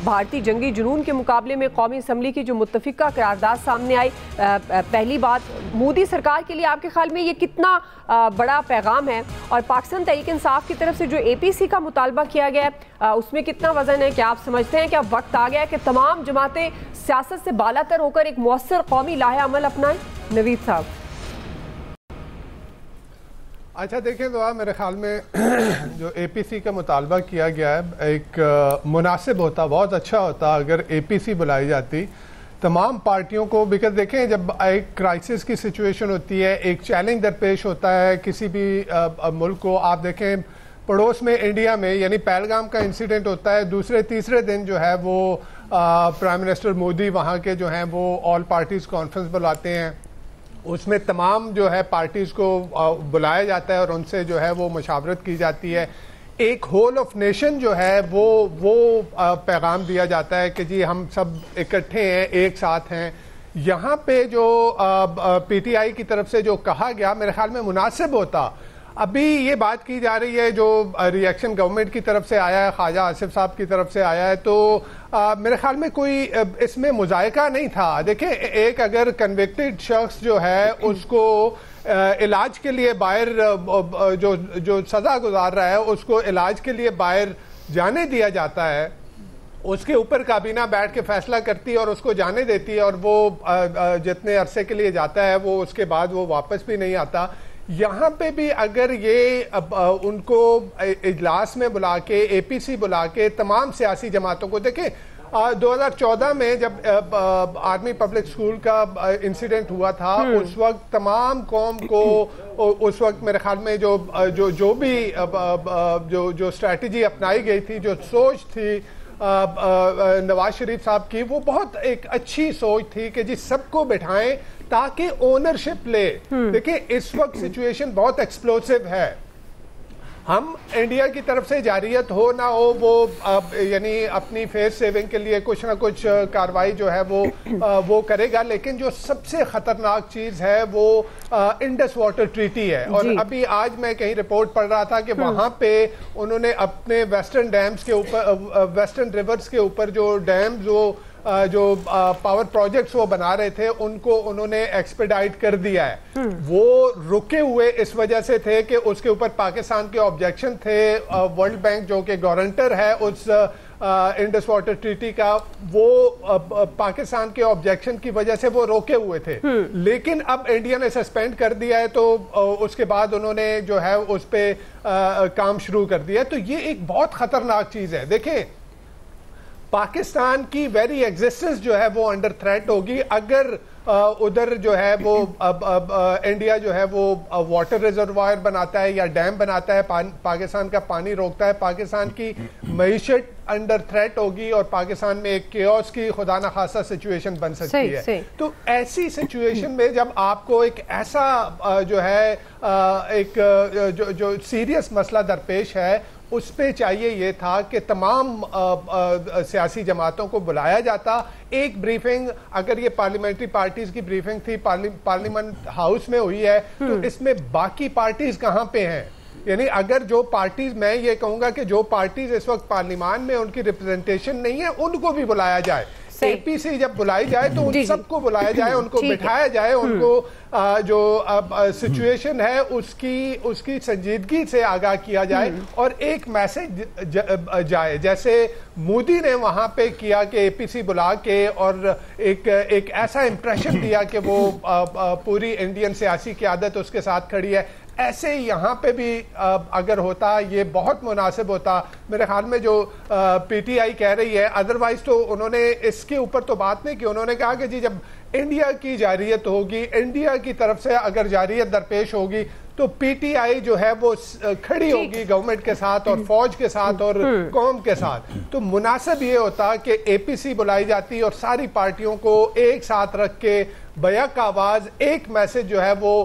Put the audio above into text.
بھارتی جنگی جنون کے مقابلے میں قومی اسمبلی کی جو متفقہ قرارداد سامنے آئی، پہلی بات مودی سرکار کے لیے آپ کے خیال میں یہ کتنا بڑا پیغام ہے؟ اور پاکستان تحریک انصاف کی طرف سے جو اے پی سی کا مطالبہ کیا گیا ہے اس میں کتنا وزن ہے؟ کیا آپ سمجھتے ہیں کہ اب وقت آ گیا ہے کہ تمام جماعتیں سیاست سے بالا تر ہو کر ایک مؤثر قومی لاہ عمل اپنائیں؟ نوید صاحب۔ اچھا دیکھیں دعا، میرے خیال میں جو اے پی سی کا مطالبہ کیا گیا ہے ایک مناسب ہوتا، بہت اچھا ہوتا اگر اے پی سی بلائی جاتی تمام پارٹیوں کو، بیکاز دیکھیں جب ایک کرائسس کی سچویشن ہوتی ہے، ایک چیلنج درپیش ہوتا ہے کسی بھی ملک کو، آپ دیکھیں پڑوس میں انڈیا میں یعنی پہلگام کا انسیڈنٹ ہوتا ہے، دوسرے تیسرے دن جو ہے وہ پرائم منسٹر مودی وہاں کے جو ہیں وہ آل پارٹیز کانفرنس بلاتے ہیں، اس میں تمام جو ہے پارٹیز کو بلایا جاتا ہے اور ان سے جو ہے وہ مشاورت کی جاتی ہے، ایک ہول آف نیشن جو ہے وہ پیغام دیا جاتا ہے کہ جی ہم سب اکٹھے ہیں، ایک ساتھ ہیں۔ یہاں پہ جو پی ٹی آئی کی طرف سے جو کہا گیا میرے خیال میں مناسب ہوتا۔ ابھی یہ بات کی جا رہی ہے جو ریئیکشن گورنمنٹ کی طرف سے آیا ہے، خواجہ آصف صاحب کی طرف سے آیا ہے، تو میرے خیال میں کوئی اس میں مذائقہ نہیں تھا۔ دیکھیں ایک اگر کنوکٹڈ شخص جو ہے اس کو علاج کے لیے باہر جو سزا گزار رہا ہے اس کو علاج کے لیے باہر جانے دیا جاتا ہے، اس کے اوپر کابینہ بیٹھ کے فیصلہ کرتی ہے اور اس کو جانے دیتی ہے اور وہ جتنے عرصے کے لیے جاتا ہے وہ اس کے بعد وہ واپس بھی نہیں آتا۔ یہاں پہ بھی اگر یہ ان کو اجلاس میں بلا کے اے پی سی بلا کے تمام سیاسی جماعتوں کو، دیکھیں 2014 میں جب آرمی پبلک سکول کا انسیڈنٹ ہوا تھا اس وقت تمام قوم کو اس وقت میرے خیال میں جو بھی جو اسٹریٹجی اپنائی گئی تھی، جو سوچ تھی نواز شریف صاحب کی، وہ بہت ایک اچھی سوچ تھی کہ جی سب کو بٹھائیں تاکہ اونرشپ لے۔ دیکھیں اس وقت سچویشن بہت ایکسپلوسیو ہے، ہم انڈیا کی طرف سے جارحیت ہو نہ ہو وہ یعنی اپنی فیس سیونگ کے لیے کچھ نہ کچھ کاروائی جو ہے وہ کرے گا، لیکن جو سب سے خطرناک چیز ہے وہ انڈس واٹر ٹریٹی ہے۔ اور ابھی آج میں کہیں رپورٹ پڑھ رہا تھا کہ وہاں پہ انہوں نے اپنے ویسٹرن ڈیمز کے اوپر، ویسٹرن ریورز کے اوپر جو ڈیمز جو پاور پروجیکٹس وہ بنا رہے تھے ان کو انہوں نے ایکسپیڈائٹ کر دیا ہے۔ وہ رکے ہوئے اس وجہ سے تھے کہ اس کے اوپر پاکستان کے آبجیکشن تھے، ورلڈ بینک جو کہ گارنٹر ہے اس انڈس واٹر ٹریٹی کا، وہ پاکستان کے آبجیکشن کی وجہ سے وہ روکے ہوئے تھے، لیکن اب انڈیا نے سسپینڈ کر دیا ہے تو اس کے بعد انہوں نے جو ہے اس پہ کام شروع کر دیا ہے۔ تو یہ ایک بہت خطرناک چیز ہے۔ دیکھیں پاکستان کی ویری ایگزسٹنس جو ہے وہ انڈر تھریٹ ہوگی اگر ادھر جو ہے وہ انڈیا جو ہے وہ واٹر ریزروائر بناتا ہے یا ڈیم بناتا ہے، پاکستان کا پانی روکتا ہے، پاکستان کی معیشت انڈر تھریٹ ہوگی اور پاکستان میں ایک کیوس کی خدا نخواستہ سچویشن بن سکتی ہے۔ تو ایسی سچویشن میں جب آپ کو ایک ایسا جو ہے ایک جو سیریس مسئلہ درپیش ہے، اس پہ چاہیے یہ تھا کہ تمام سیاسی جماعتوں کو بلایا جاتا، ایک بریفنگ، اگر یہ پارلیمنٹری پارٹیز کی بریفنگ تھی پارلیمنٹ ہاؤس میں ہوئی ہے تو اس میں باقی پارٹیز کہاں پہ ہیں؟ یعنی اگر جو پارٹیز، میں یہ کہوں گا کہ جو پارٹیز اس وقت پارلیمان میں ان کی ریپرزنٹیشن نہیں ہے ان کو بھی بلایا جائے، اے پی سی جب بلائی جائے تو ان سب کو بلایا جائے، ان کو بٹھایا جائے، ان کو جو سچویشن ہے اس کی سنجیدگی سے آگاہ کیا جائے اور ایک میسج جائے، جیسے مودی نے وہاں پہ کیا کہ اے پی سی بلا کے اور ایک ایسا امپریشن دیا کہ وہ پوری انڈین سیاسی قیادت اس کے ساتھ کھڑی ہے، ایسے یہاں پہ بھی اگر ہوتا یہ بہت مناسب ہوتا۔ میرے خیال میں جو پی ٹی آئی کہہ رہی ہے، ادروائز تو انہوں نے اس کے اوپر تو بات نہیں کی، انہوں نے کہا کہ جی جب انڈیا کی جارحیت ہوگی، انڈیا کی طرف سے اگر جارحیت درپیش ہوگی تو پی ٹی آئی جو ہے وہ کھڑی ہوگی گورنمنٹ کے ساتھ اور فوج کے ساتھ اور قوم کے ساتھ۔ تو مناسب یہ ہوتا کہ اے پی سی بلائی جاتی اور ساری پارٹیوں کو ایک ساتھ رکھ کے بیک آواز ایک میسج جو ہے وہ